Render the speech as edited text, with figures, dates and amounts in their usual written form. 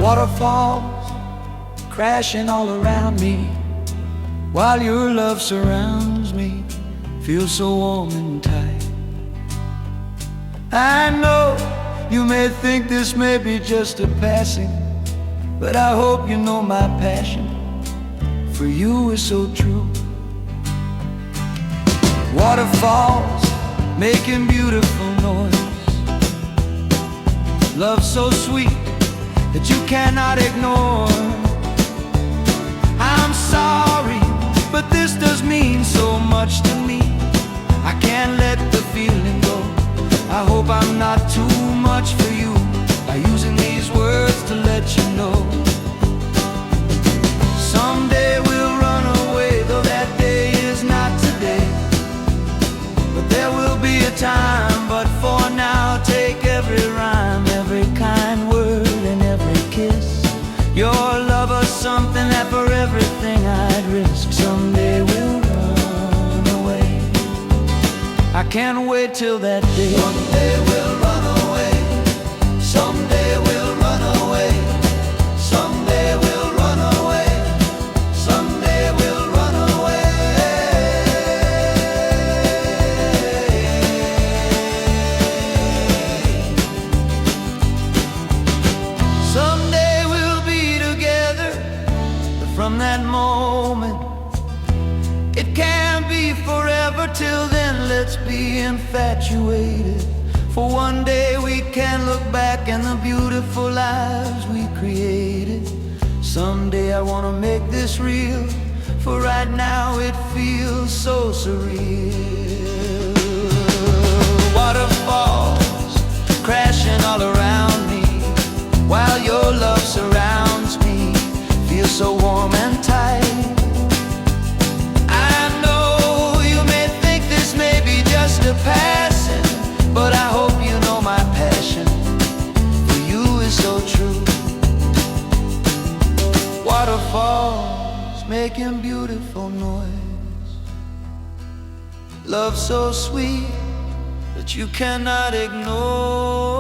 Waterfalls crashing all around me, while your love surrounds me, feels so warm and tight. I know you may think this may be just a passing, but I hope you know my passion for you is so true. Waterfalls making beautiful noise, love so sweet that you cannot ignore. I'm sorry, but this does mean so much to me. I can't let the feeling go. I hope I'm not too much for you by using these words to let you know. Someday we'll run away, though that day is not today. But there will be a time, but for now take every rhyme, every kind word and every kiss. Your love is something that for everything I'd risk. Someday we'll run away. I can't wait till that day. Someday we'll run away. Someday we'll run away. Someday we'll run away. Someday we'll run away. Someday we'll be together. But from that moment, it can't be forever. Till then, let's be infatuated. For one day we can look back in the beautiful lives we created. Someday I wanna make this real, for right now it feels so surreal. Waterfalls crashing all around me, while your love surrounds me, feels so warm and tight. I know you may think this may be just a passing, but I hope you know my passion for you is so true. Waterfalls making beautiful noise, love so sweet that you cannot ignore.